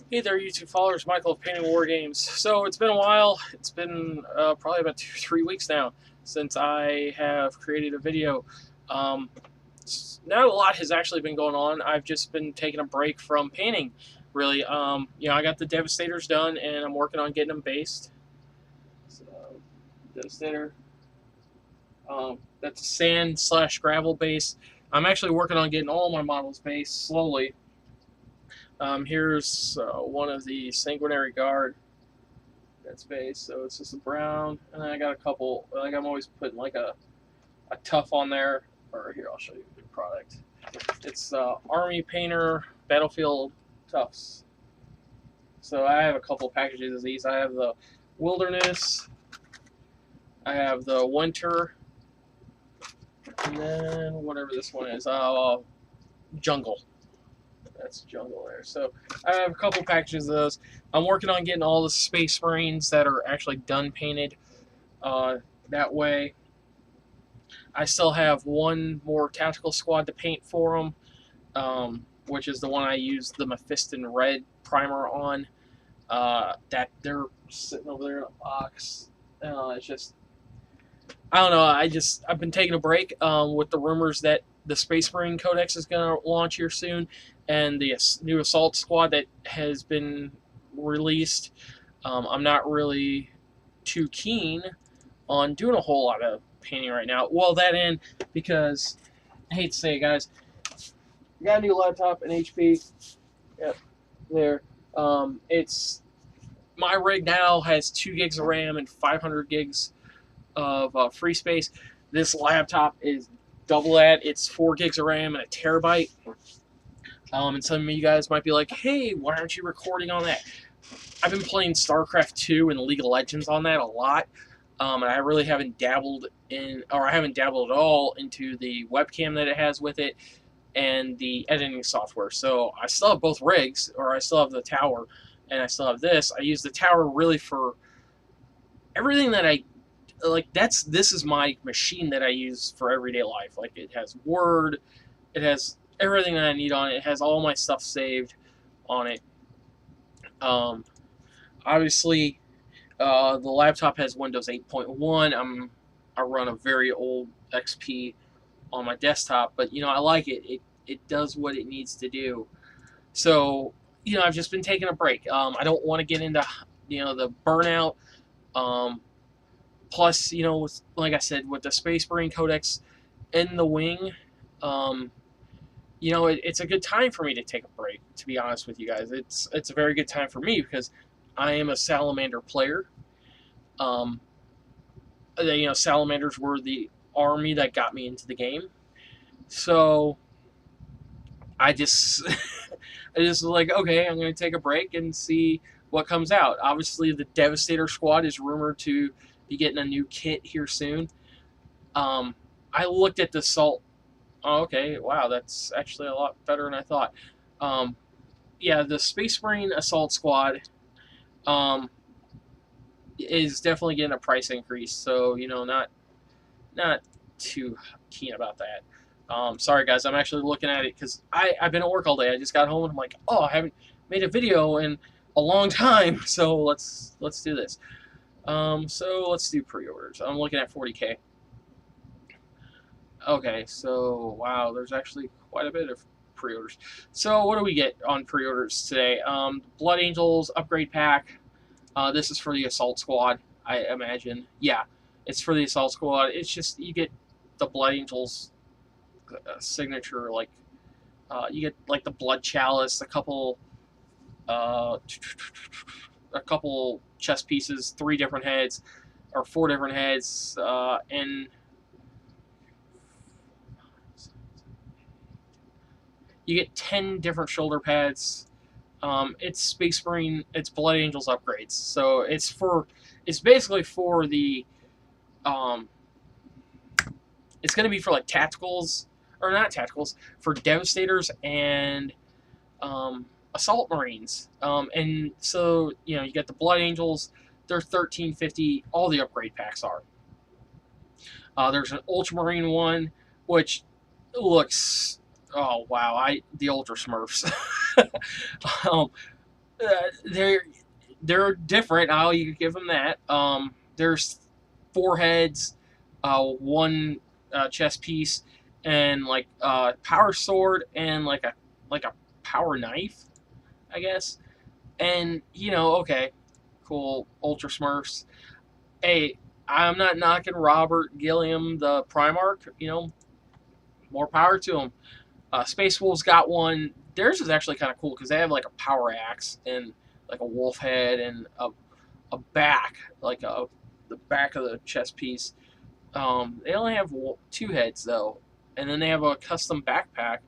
Hey there, YouTube followers. Michael of Painting War Games. So it's been a while. It's been probably about 2 or 3 weeks now since I have created a video. Um, Not a lot has actually been going on. I've just been taking a break from painting, really. I got the Devastators done, and I'm working on getting them based. So, Devastator. That's a sand slash gravel base. I'm actually working on getting all my models based slowly. Here's one of the Sanguinary Guard. That's base, so it's just a brown, and then I got a couple. Like I'm always putting like a tough on there. Or here, I'll show you the product. It's Army Painter Battlefield Tufts. So I have a couple packages of these. I have the Wilderness, I have the Winter, and then whatever this one is, Jungle. That's Jungle there. So I have a couple packages of those. I'm working on getting all the Space Marines that are actually done painted. That way, I still have one more tactical squad to paint for them, which is the one I used the Mephiston Red primer on. That they're sitting over there in a box. It's just I don't know. I've been taking a break with the rumors that the Space Marine Codex is going to launch here soon, and the new Assault Squad that has been released. I'm not really too keen on doing a whole lot of painting right now. Well, that and because I hate to say it, guys, I got a new laptop, an HP. Yep, there. It's my rig now has 2 gigs of RAM and 500 gigs of free space. This laptop is double that. It's 4 gigs of RAM and a terabyte. And some of you guys might be like, "Hey, why aren't you recording on that?" I've been playing StarCraft 2 and League of Legends on that a lot. And I really haven't dabbled in, or I haven't dabbled at all into the webcam that it has with it and the editing software. So I still have both rigs, or I still have the tower, and I still have this. I use the tower really for everything that I like. This is my machine that I use for everyday life. Like it has Word, it has everything that I need on it. It has all my stuff saved on it. Um, Obviously, the laptop has Windows 8.1. I run a very old XP on my desktop, but I like it. It does what it needs to do. So I've just been taking a break. I don't want to get into the burnout. Um, Plus, like I said, with the Space Marine Codex in the wing, um, it's a good time for me to take a break. To be honest with you guys, it's a very good time for me because I am a Salamander player. Um, Salamanders were the army that got me into the game. So I just, I just was like, okay, I'm going to take a break and see what comes out. Obviously, the Devastator squad is rumored to be getting a new kit here soon. Um, I looked at the Salt. Oh, okay, wow, that's actually a lot better than I thought. Um, yeah, the Space Marine Assault Squad um, is definitely getting a price increase. So not too keen about that. Sorry guys, I'm actually looking at it because I've been at work all day. I just got home and I'm like, oh, I haven't made a video in a long time, so let's do this. So let's do pre-orders. I'm looking at 40K. Okay, so wow, there's actually quite a bit of pre-orders. So what do we get on pre-orders today? Blood Angels upgrade pack. This is for the Assault Squad, I imagine. Yeah, it's for the Assault Squad. It's just you get the Blood Angels signature, like you get like the Blood Chalice, uh, a couple chest pieces, 3 different heads, or 4 different heads, and you get 10 different shoulder pads. It's Space Marine, it's Blood Angels upgrades. So it's basically for the, um, it's going to be for like tacticals, or not tacticals, for Devastators and Assault Marines. And so, you get the Blood Angels, they're 1350, all the upgrade packs are. There's an Ultramarine one, which looks, oh wow, the Ultra Smurfs. um, they're different. I'll you give them that. There's 4 heads, one chest piece, and like power sword and like a power knife, I guess. And okay, cool. Ultra Smurfs. Hey, I'm not knocking Robert Gilliam, the Primarch. More power to him. Space Wolves got one. Theirs is actually kind of cool because they have like a power axe and like a wolf head and a back, like the back of the chest piece. They only have 2 heads though, and then they have a custom backpack,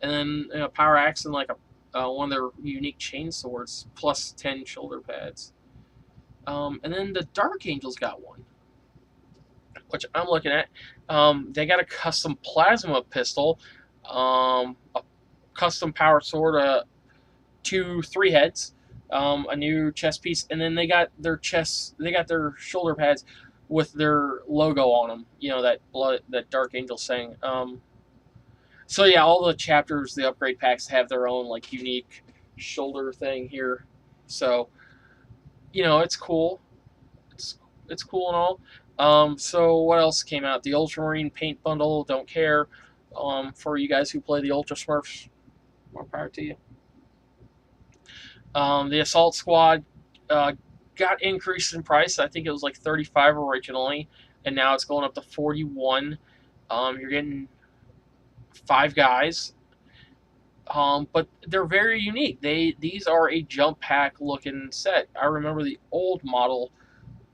and then a power axe and like a one of their unique chain swords plus 10 shoulder pads. And then the Dark Angels got one, which I'm looking at. They got a custom plasma pistol, a custom power sword, 3 heads, a new chest piece, and then they got their shoulder pads with their logo on them. That Dark Angel saying. So yeah, all the chapters, the upgrade packs have their own like unique shoulder thing here. So it's cool. It's cool and all. So what else came out? The Ultramarine paint bundle. Don't care. For you guys who play the Ultra Smurfs, more power to you. The Assault Squad got increased in price. I think it was like 35 originally, and now it's going up to 41. You're getting 5 guys, but they're very unique. These are a jump pack looking set. I remember the old model.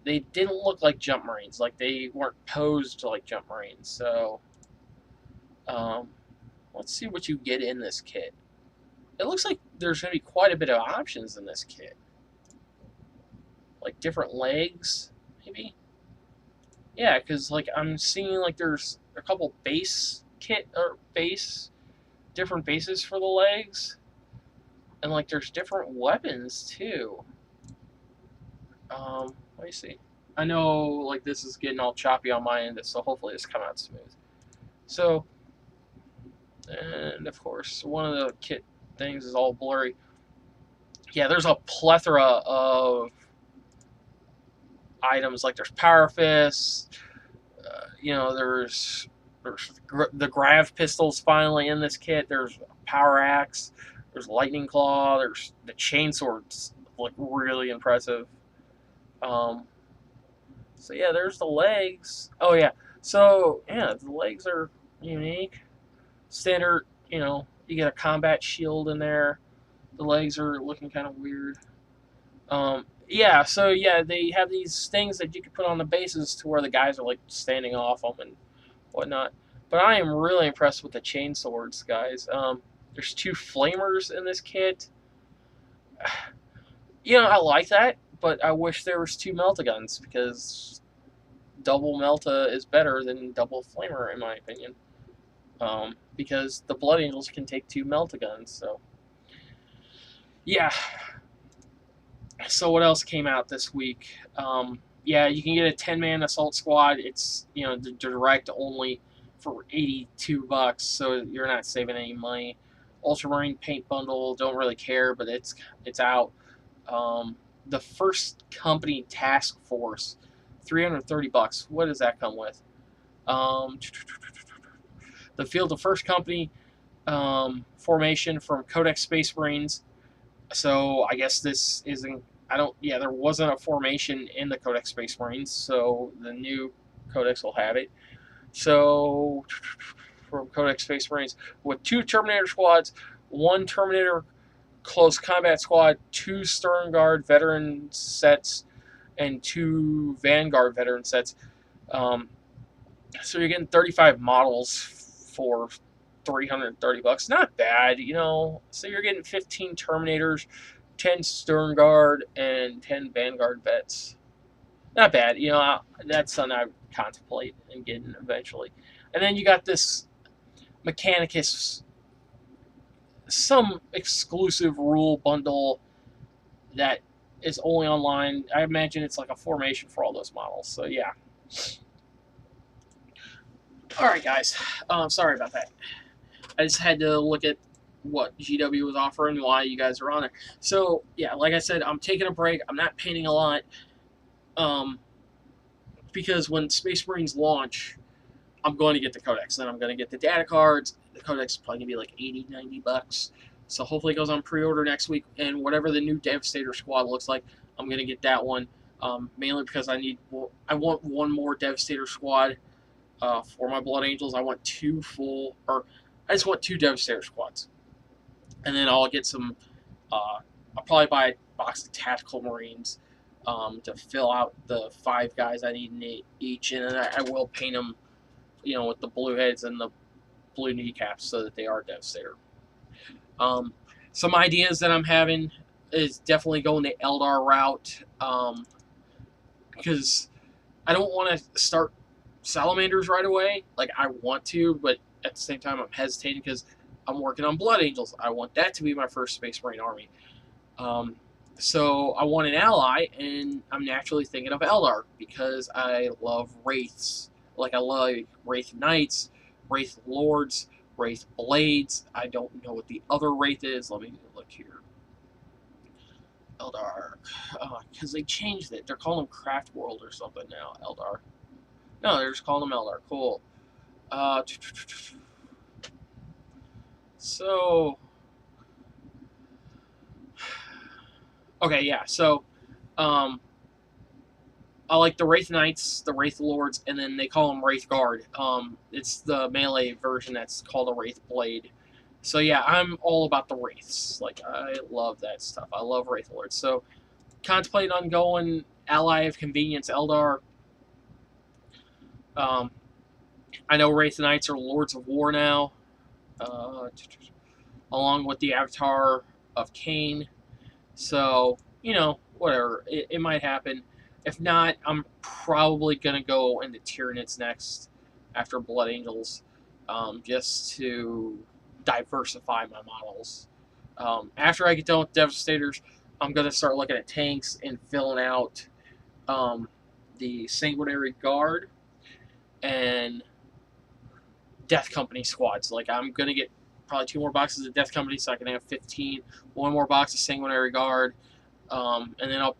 They didn't look like Jump Marines. Like they weren't posed like Jump Marines. So, let's see what you get in this kit. It looks like there's going to be quite a bit of options in this kit. Like different legs, maybe? Yeah, because like I'm seeing like there's a couple different bases for the legs. And like there's different weapons too. Let me see. I know like this is getting all choppy on my end, so hopefully this come out smooth. So, and of course, one of the kit things is all blurry. Yeah, there's a plethora of items. Like there's Power Fists. There's the Grav pistols finally in this kit. There's Power Axe. There's Lightning Claw. There's the Chainswords, look really impressive. So yeah, there's the legs. Oh yeah, so yeah, the legs are unique. Standard, you get a combat shield in there. The legs are looking kind of weird. Yeah, so yeah, they have these things that you can put on the bases to where the guys are like standing off them and whatnot. But I am really impressed with the chain swords, guys. There's 2 flamers in this kit. I like that, but I wish there was 2 melta guns because double melta is better than double flamer in my opinion. Because the Blood Angels can take 2 melta guns. So yeah. So what else came out this week? Yeah, you can get a 10-man assault squad. It's the direct only for $82, so you're not saving any money. Ultramarine paint bundle, don't really care, but it's out. The First Company Task Force, $330. What does that come with? The Field of First Company formation from Codex Space Marines. So I guess this isn't. There wasn't a formation in the Codex Space Marines, so the new Codex will have it. So from Codex Space Marines with 2 Terminator squads, 1 Terminator close combat squad, 2 Stern Guard veteran sets, and 2 Vanguard veteran sets. So you're getting 35 models for $330. Not bad, So you're getting 15 Terminators, 10 Stern Guard, and 10 Vanguard vets. Not bad, that's something I would contemplate and getting eventually. And then you got this Mechanicus, some exclusive rule bundle that is only online. I imagine it's like a formation for all those models. So yeah. All right, guys. Sorry about that. I just had to look at what GW was offering, why you guys are on there. So yeah, like I said, I'm taking a break. I'm not painting a lot, um, because when Space Marines launch, I'm going to get the codex. Then I'm going to get the data cards. The codex is probably going to be like 80, 90 bucks. So hopefully it goes on pre-order next week. And whatever the new Devastator squad looks like, I'm going to get that one. Mainly because I want one more Devastator squad for my Blood Angels. I want I just want 2 Devastator squads. And then I'll get some, I'll probably buy a box of Tactical Marines to fill out the 5 guys I need in each. And then I will paint them, with the blue heads and the blue kneecaps so that they are Devastator. Some ideas that I'm having is definitely going the Eldar route, because I don't want to start Salamanders right away. Like, I want to, but at the same time I'm hesitating because I'm working on Blood Angels. I want that to be my first Space Marine army. So I want an ally, and I'm naturally thinking of Eldar because I love Wraiths. Like, I love Wraith Knights, Wraith Lords, Wraith Blades. I don't know what the other Wraith is. Let me look here. Eldar. Because they changed it. They're calling them Craft World or something now. Eldar. No, they're just calling them Eldar. Cool. So... Okay, yeah. So, I like the Wraith Knights, the Wraith Lords, and then they call them Wraith Guard. It's the melee version that's called a Wraith Blade. So yeah, I'm all about the Wraiths. Like, I love that stuff. I love Wraith Lords. So, contemplate on going Ally of Convenience Eldar. I know Wraith Knights are Lords of War now, along with the Avatar of Cain. So, whatever. It might happen. If not, I'm probably going to go into Tyranids next after Blood Angels, just to diversify my models. After I get done with Devastators, I'm going to start looking at tanks and filling out the Sanguinary Guard and Death Company squads. Like, I'm going to get probably 2 more boxes of Death Company so I can have 15. 1 more box of Sanguinary Guard. And then I'll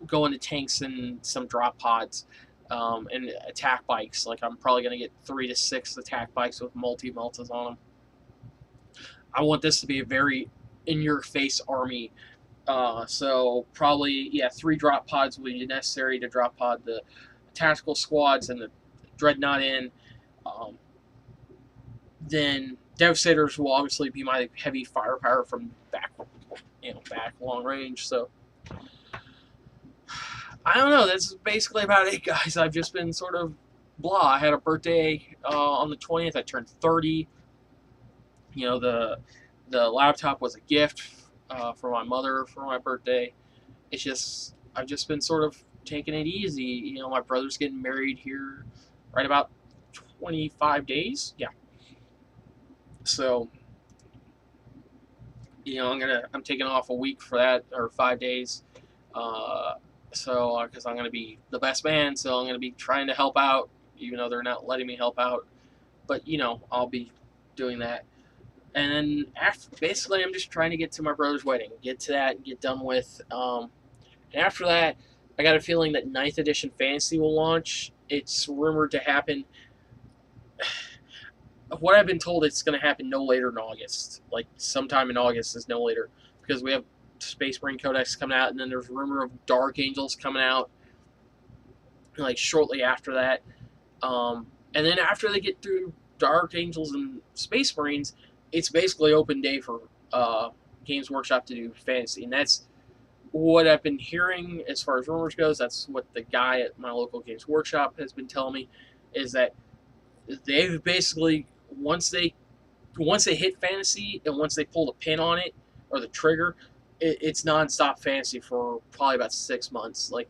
go into tanks and some drop pods and attack bikes. Like, I'm probably going to get 3 to 6 attack bikes with multi-meltas on them. I want this to be a very in-your-face army. So probably, 3 drop pods will be necessary to drop pod the tactical squads and the Dreadnought in. Then Devastators will obviously be my heavy firepower from back long range. So I don't know. That's basically about it, guys. I've just been sort of blah. I had a birthday on the 20th. I turned 30. The laptop was a gift for my mother for my birthday. It's just, I've just been sort of taking it easy. My brother's getting married here right about 25 days. Yeah. So, I'm taking off a week for that, or 5 days. So, because I'm going to be the best man, so I'm going to be trying to help out, even though they're not letting me help out. But, I'll be doing that. And then, basically, I'm just trying to get to my brother's wedding. Get to that, get done with. And after that, I got a feeling that 9th edition Fantasy will launch. It's rumored to happen. What I've been told, it's going to happen no later than August. Like, sometime in August is no later. Because we have Space Marine Codex coming out, and then there's rumor of Dark Angels coming out, like, shortly after that. And then after they get through Dark Angels and Space Marines, it's basically open day for Games Workshop to do Fantasy. And that's what I've been hearing as far as rumors goes. That's what the guy at my local Games Workshop has been telling me, is that they've basically, once they hit Fantasy and once they pull the pin on it or the trigger, it's nonstop Fantasy for probably about 6 months. Like,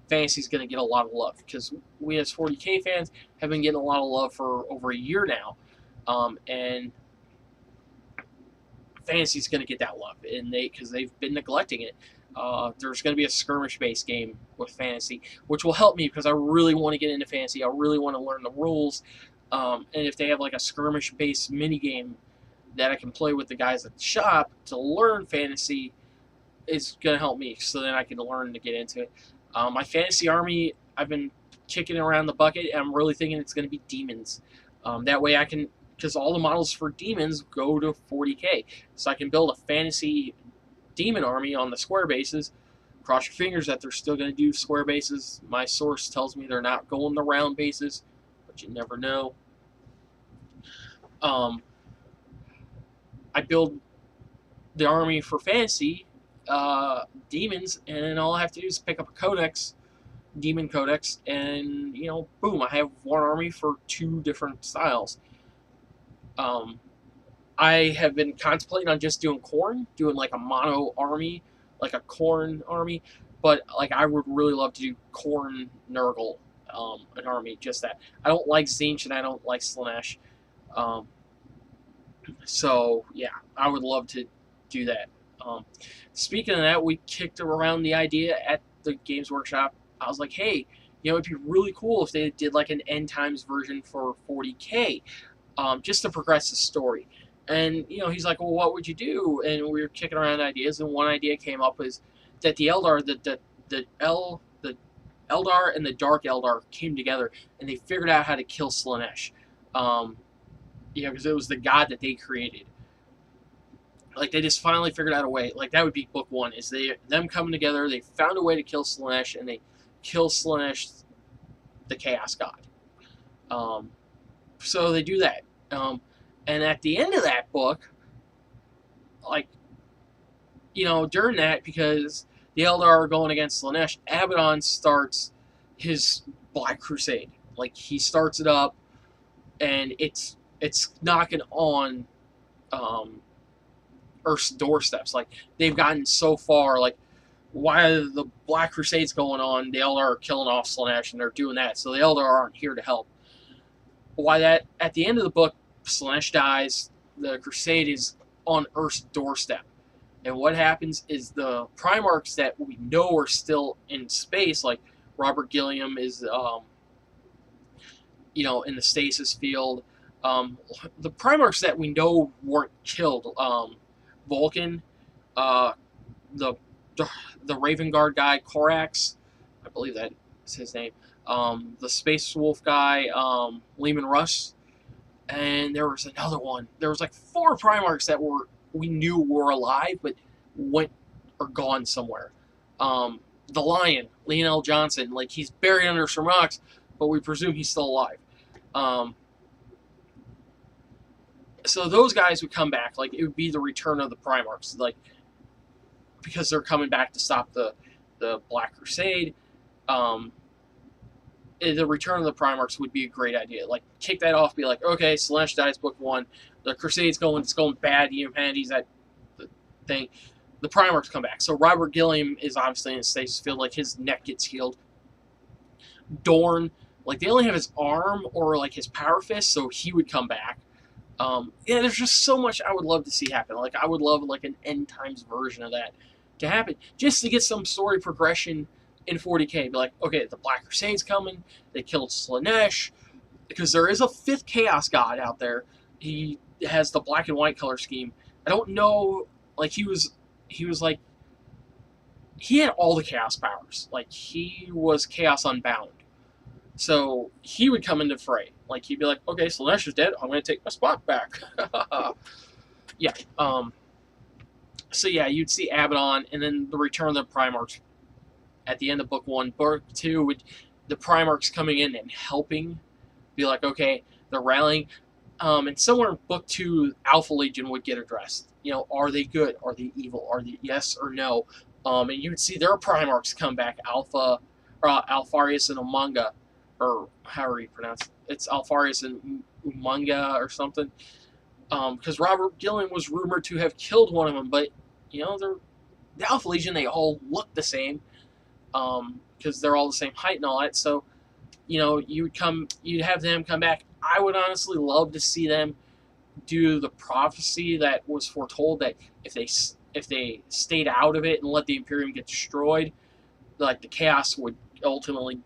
Fantasy's going to get a lot of love because we as 40K fans have been getting a lot of love for over a year now, and Fantasy's going to get that love, and because they've been neglecting it. There's going to be a skirmish-based game with Fantasy, which will help me because I really want to get into Fantasy. I really want to learn the rules. And if they have like a skirmish-based mini game, that I can play with the guys at the shop to learn fantasy is going to help me. So then I can learn to get into it. My fantasy army, I've been kicking around the bucket, and I'm really thinking it's going to be demons. That way I can, because all the models for demons go to 40k, so I can build a fantasy demon army on the square bases. Cross your fingers that they're still going to do square bases. My source tells me they're not going the round bases, but you never know. I build the army for fantasy demons, and all I have to do is pick up a codex, demon codex, and boom, I have one army for 2 different styles. I have been contemplating on just doing Khorne, doing like a mono army, like a Khorne army, but like I would really love to do Khorne Nurgle, an army, just that. I don't like Tzeentch and I don't like Slaanesh, so yeah, I would love to do that. Speaking of that, we kicked around the idea at the Games Workshop. I was like, hey, it'd be really cool if they did like an end times version for 40k, just to progress the story. And he's like, well, what would you do? And we were kicking around ideas, and one idea came up is that the Eldar, the Eldar and the Dark Eldar came together, and they figured out how to kill Slaanesh. Because it was the god that they created. Like, they just finally figured out a way. Like, that would be book 1, is them coming together. They found a way to kill Slaanesh, and they kill Slaanesh, the Chaos God. So they do that. And at the end of that book, like, during that, because the Eldar are going against Slaanesh, Abaddon starts his Black Crusade. Like, he starts it up, and it's knocking on Earth's doorsteps. Like, they've gotten so far. Like, while the Black Crusade's going on, the Eldar are killing off Slaanesh, and they're doing that. So the Eldar aren't here to help. Why that at the end of the book, Slaanesh dies. The Crusade is on Earth's doorstep, and what happens is the Primarchs that we know are still in space, like Robert Gilliam is, in the stasis field. The Primarchs that we know weren't killed. Vulcan, the Raven Guard guy, Korax, I believe that is his name. The Space Wolf guy, Lehman Russ, and there was another one. There was like 4 Primarchs that we knew were alive, but went or gone somewhere. The Lion, Lionel Johnson, like, he's buried under some rocks, but we presume he's still alive. So those guys would come back. Like, it would be the return of the Primarchs, like, because they're coming back to stop the Black Crusade. The return of the Primarchs would be a great idea. Like, kick that off, be like, okay, Slaanesh dies book 1, the Crusade's going bad, humanity's at the thing. The Primarchs come back. So Robert Gilliam is obviously in a stasis field, like, his neck gets healed. Dorn, like, they only have his arm or like his power fist, so he would come back. There's just so much I would love to see happen. Like, I would love like an end times version of that to happen, just to get some story progression in 40k. Be like, okay, the Black Crusade's coming. They killed Slaanesh, because there is a 5th Chaos God out there. He has the black and white color scheme. I don't know. Like, he was like, he had all the Chaos powers. Like, he was Chaos Unbound. So he would come into fray. Like, he'd be like, okay, Slaanesh is dead. I'm going to take my spot back. Yeah. So yeah, you'd see Abaddon, and then the return of the Primarchs at the end of book 1. Book 2, with the Primarchs coming in and helping. Be like, okay, they're rallying. And somewhere in book 2, Alpha Legion would get addressed. Are they good? Are they evil? Are they yes or no? And you would see their Primarchs come back, Alfarius and Umunga, or however you pronounce it. It's Alfarius and Umunga or something. Because Robert Gilliam was rumored to have killed one of them, but the Alpha Legion, they all look the same, because they're all the same height and all that. So, you'd have them come back. I would honestly love to see them do the prophecy that was foretold, that if they stayed out of it and let the Imperium get destroyed, like, the Chaos would ultimately,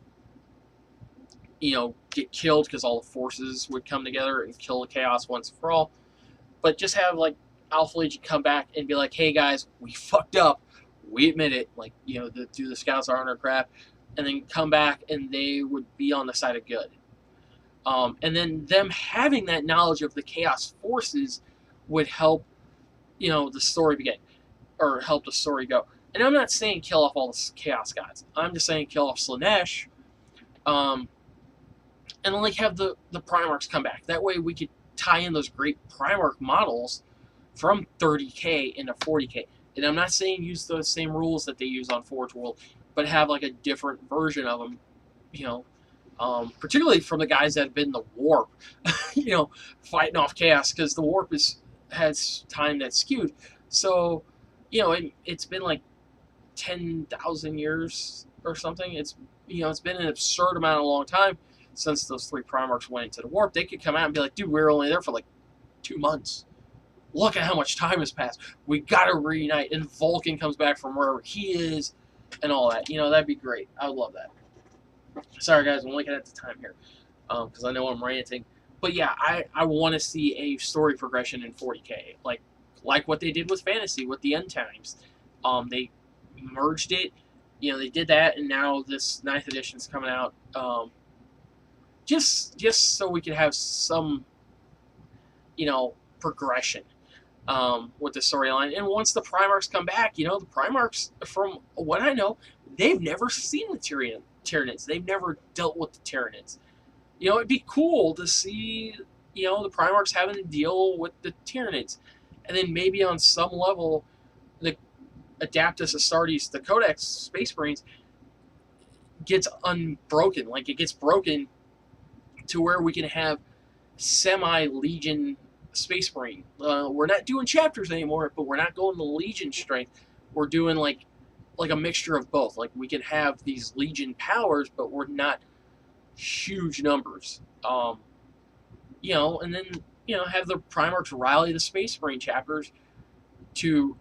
get killed, because all the forces would come together and kill the Chaos once for all. but just have like Alpha Legion come back and be like, hey guys, we fucked up, we admit it, like, you know, do the scouts are on our crap, and then come back and they would be on the side of good. And then them having that knowledge of the chaos forces would help, you know, the story begin, or help the story go. And I'm not saying kill off all the chaos gods. I'm just saying kill off Slanesh, and like have the Primarchs come back. That way we could tie in those great Primarch models from 30k into 40k. And I'm not saying use those same rules that they use on Forge World, but have like a different version of them, you know, particularly from the guys that have been in the warp, you know, fighting off chaos, because the warp has time that's skewed. So, you know, it's been like 10,000 years or something. It's, you know, it's been an absurd amount of long time since those 3 Primarchs went into the warp. They could come out and be like, dude, we were only there for like 2 months. Look at how much time has passed. We gotta reunite, and Vulcan comes back from wherever he is, and all that. You know, that'd be great. I would love that. Sorry, guys, I'm looking at the time here, because I know I'm ranting. But yeah, I want to see a story progression in 40k, like what they did with Fantasy, with the End Times. They merged it. You know, they did that, and now this 9th edition's coming out. Just so we can have some, you know, progression with the storyline. And once the Primarchs come back, you know, the Primarchs, from what I know, they've never seen the Tyranids. They've never dealt with the Tyranids. You know, it'd be cool to see, you know, the Primarchs having to deal with the Tyranids. And then maybe on some level, the Adeptus Astartes, the Codex Space Marines, gets unbroken. Like, it gets broken to where we can have semi-Legion Space Marine. We're not doing chapters anymore, but we're not going to Legion strength. We're doing like a mixture of both. Like, we can have these Legion powers, but we're not huge numbers. You know, and then, you know, have the Primarchs rally the Space Marine chapters to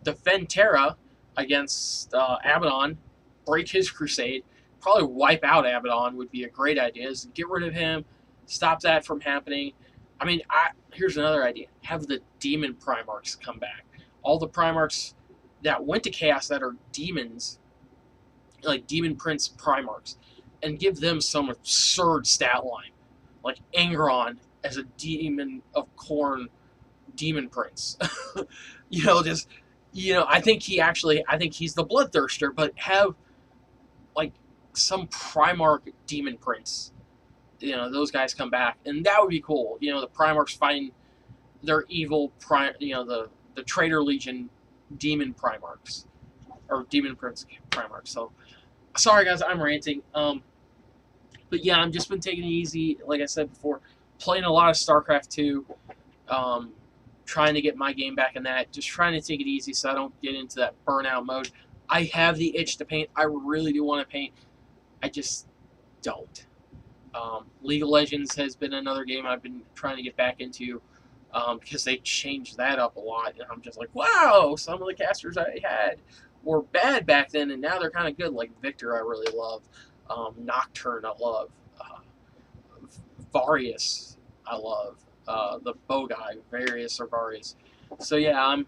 defend Terra against Abaddon, break his crusade, probably wipe out Abaddon would be a great idea. Is get rid of him, stop that from happening. I mean, here's another idea. Have the Demon Primarchs come back. All the Primarchs that went to Chaos that are demons, like Demon Prince Primarchs, and give them some absurd stat line. Like Angron as a Demon of Khorne Demon Prince. You know, just, you know, I think he's the Bloodthirster, but have like some Primarch Demon Prince. You know, those guys come back, and that would be cool. You know, the Primarchs fighting their evil you know, the Traitor Legion Demon Primarchs, or Demon Prince Primarchs. So, sorry guys, I'm ranting. But yeah, I've just been taking it easy, like I said before, playing a lot of StarCraft 2, trying to get my game back in that, just trying to take it easy so I don't get into that burnout mode. I have the itch to paint. I really do want to paint. I just don't. League of Legends has been another game I've been trying to get back into, because they changed that up a lot, and I'm just like, wow, some of the casters I had were bad back then, and now they're kind of good. Like Victor, I really love. Nocturne, I love. Varius, I love. The bow guy, Varius or Varius. So yeah, I'm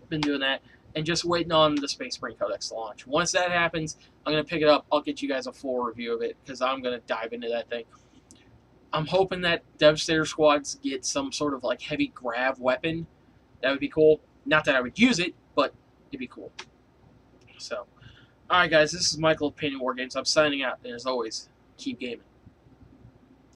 been doing that, and just waiting on the Space Marine Codex to launch. Once that happens, I'm going to pick it up. I'll get you guys a full review of it, because I'm going to dive into that thing. I'm hoping that Devastator squads get some sort of like heavy grav weapon. That would be cool. Not that I would use it, but it'd be cool. So, alright guys, this is Michael of Painting War Games. I'm signing out, and as always, keep gaming.